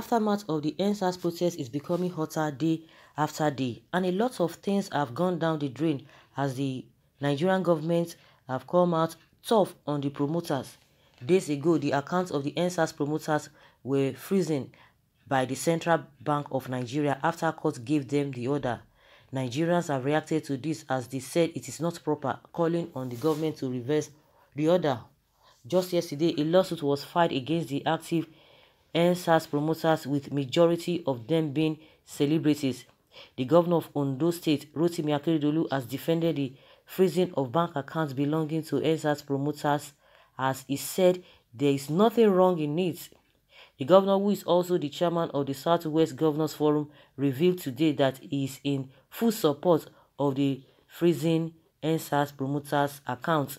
aftermath of the NSAS protest is becoming hotter day after day, and a lot of things have gone down the drain as the Nigerian government have come out tough on the promoters. Days ago, the accounts of the NSAS promoters were frozen by the Central Bank of Nigeria after court gave them the order. Nigerians have reacted to this as they said it is not proper, calling on the government to reverse the order. Just yesterday, a lawsuit was filed against the active NSAS promoters, with majority of them being celebrities. The governor of Ondo State, Akeredolu, has defended the freezing of bank accounts belonging to NSAS promoters, as he said there is nothing wrong in it. The governor, who is also the chairman of the Southwest Governors Forum, revealed today that he is in full support of the freezing NSAS promoters' accounts.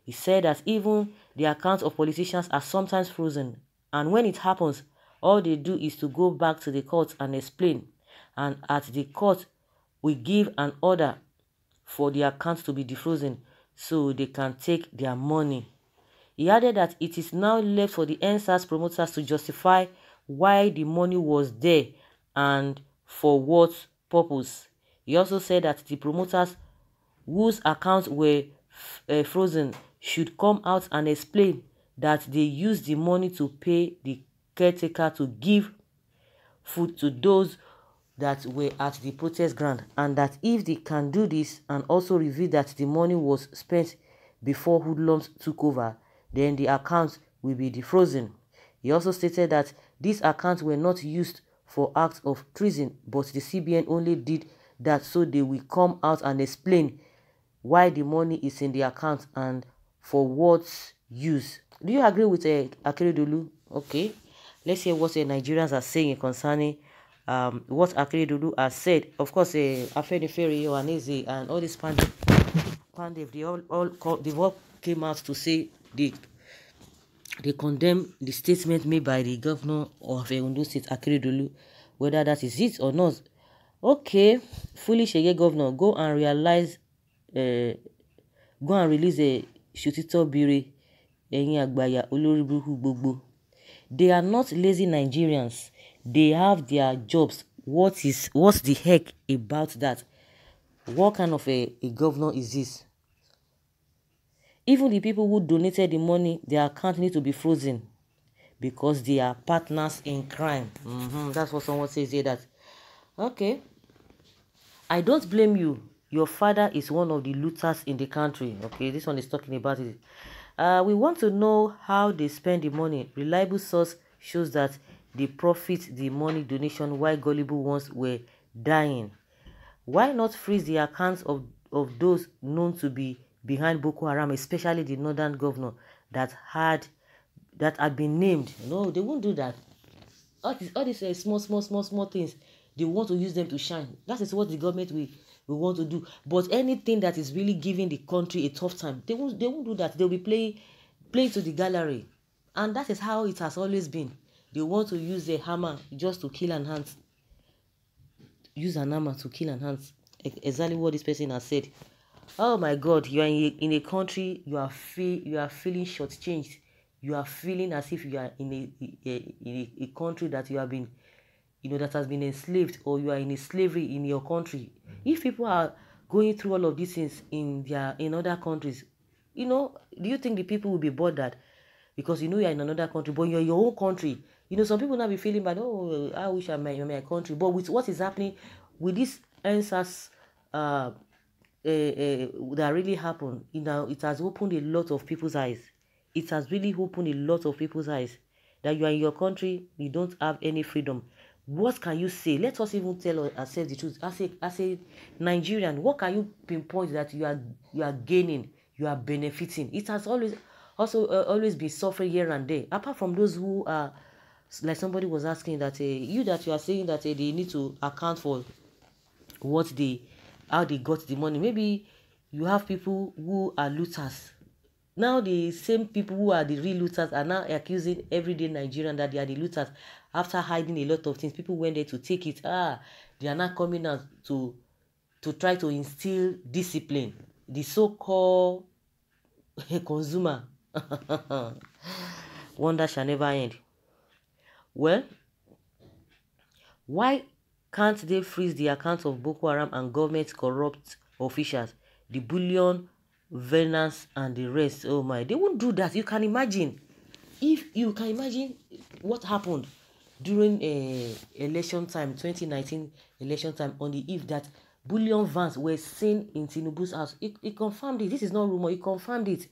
He said that even the accounts of politicians are sometimes frozen, and when it happens, all they do is to go back to the court and explain, and at the court we give an order for the accounts to be defrozen so they can take their money. He added that it is now left for the NSAS promoters to justify why the money was there and for what purpose. He also said that the promoters whose accounts were frozen should come out and explain that they used the money to pay the caretaker to give food to those that were at the protest ground, and that if they can do this and also reveal that the money was spent before hoodlums took over, then the accounts will be defrozen. He also stated that these accounts were not used for acts of treason, but the CBN only did that so they will come out and explain why the money is in the account and for what use. Do you agree with Akeredolu? Okay, let's hear what Nigerians are saying concerning what Akeredolu has said. Of course, Afenifere, Yohaneze, and all these pandef, they all came out to say they condemn the statement made by the governor of Ondo State, Akeredolu, whether that is it or not. Okay, foolish governor, go and release a Shotito Biri, Agbaya, Oloribuhu Gbogbo. They are not lazy Nigerians. They have their jobs. What's the heck about that? What kind of a governor is this? Even the people who donated the money, their account need to be frozen because they are partners in crime. That's what someone says here. That okay. I don't blame you. Your father is one of the looters in the country. Okay, this one is talking about it. We want to know how they spend the money. Reliable source shows that they profit the money donation while gullible ones were dying. Why not freeze the accounts of those known to be behind Boko Haram, especially the northern governor that had been named? No, they won't do that. All these small things, they want to use them to shine. That is what the government will want to do. But anything that is really giving the country a tough time, they won't do that. They'll be playing to the gallery. And that is how it has always been. They want to use a hammer just to kill an ant. Use an hammer to kill an ant. Exactly what this person has said. Oh my God, you are in a country, you are feeling shortchanged. You are feeling as if you are in a country that you have been, that has been enslaved, or you are in a slavery in your country. If people are going through all of these things in other countries, do you think the people will be bothered? Because you are in another country, but you're in your own country. Some people now be feeling bad. Oh, I wish I'm in my country. But with what is happening with this NSAS that really happened, it has opened a lot of people's eyes. It has really opened a lot of people's eyes that you are in your country, you don't have any freedom. What can you say? Let us even tell ourselves the truth. As a Nigerian, what can you pinpoint that you are gaining, you are benefiting? It has always been suffering here and there. Apart from those who are, like somebody was asking that you are saying that they need to account for how they got the money. Maybe you have people who are looters. Now the same people who are the real looters are now accusing everyday Nigerian that they are the looters after hiding a lot of things. People went there to take it. They are not coming out to try to instill discipline. The so-called consumer. Wonder shall never end. Well, Why can't they freeze the accounts of Boko Haram and government corrupt officials, the bullion, venance, and the rest? Oh my, they won't do that. You can imagine. If you can imagine what happened during election time, 2019 election time, on the eve that bullion vans were seen in Tinubu's house. It confirmed it. This is not rumor. It confirmed it.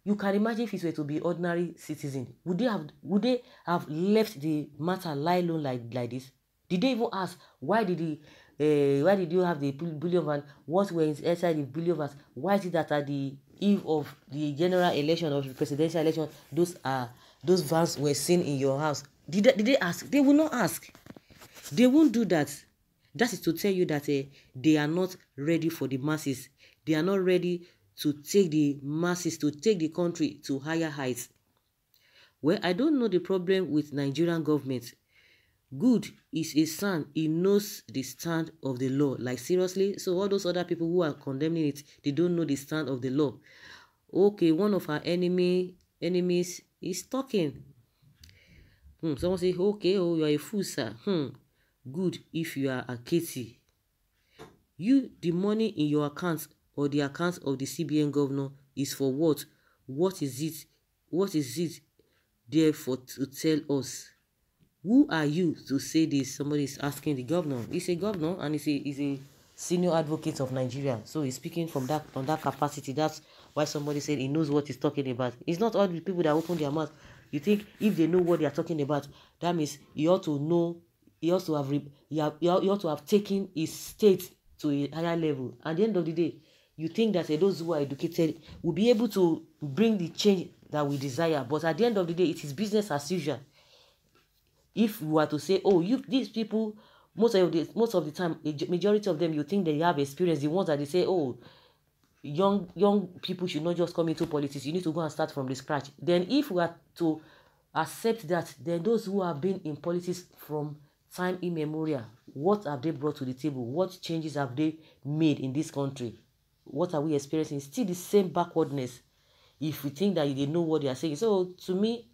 You can imagine if it were to be ordinary citizen. Would they have left the matter lie alone like this? Did they even ask why did you have the bullion van? What were inside the bullion vans? Why is it that at the eve of the general election or the presidential election, those vans were seen in your house? Did they ask? They will not ask. They won't do that. That is to tell you that they are not ready for the masses. They are not ready to take the masses, to take the country to higher heights. Well, I don't know the problem with Nigerian government. Good is a son. He knows the stand of the law. Like, seriously? So all those other people who are condemning it, they don't know the stand of the law. Okay, one of our enemies is talking. Someone say, okay, oh, you are a fool, sir. Good if you are a Katie. The money in your account or the account of the CBN governor is for what? What is it? What is it there for to tell us? Who are you to say this? Somebody is asking the governor. He's a governor and he's a senior advocate of Nigeria. So he's speaking from that capacity. That's why somebody said he knows what he's talking about. It's not all the people that open their mouth. You think if they know what they are talking about, that means he ought to know. He ought to have taken his state to a higher level. At the end of the day, you think that those who are educated will be able to bring the change that we desire. But at the end of the day, it is business as usual. If we were to say, oh, these people, most of the time, a majority of them, you think they have experience. The ones that they say, oh, young people should not just come into politics. You need to go and start from the scratch. Then if we are to accept that, then those who have been in politics from time immemorial, what have they brought to the table? What changes have they made in this country? What are we experiencing? Still the same backwardness. If we think that they know what they are saying. So to me,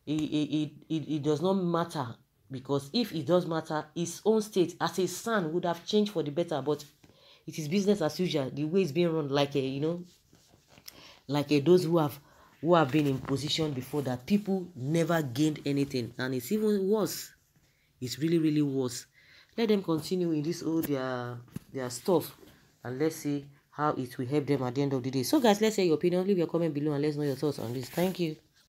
it does not matter, because if it does matter, his own state as a son would have changed for the better. But it is business as usual, the way it's being run, like those who have been in position before, that people never gained anything, and it's even worse. It's really, really worse. Let them continue in this all their stuff, and let's see how it will help them at the end of the day. So guys, let's say your opinion. Leave your comment below and let's know your thoughts on this. Thank you.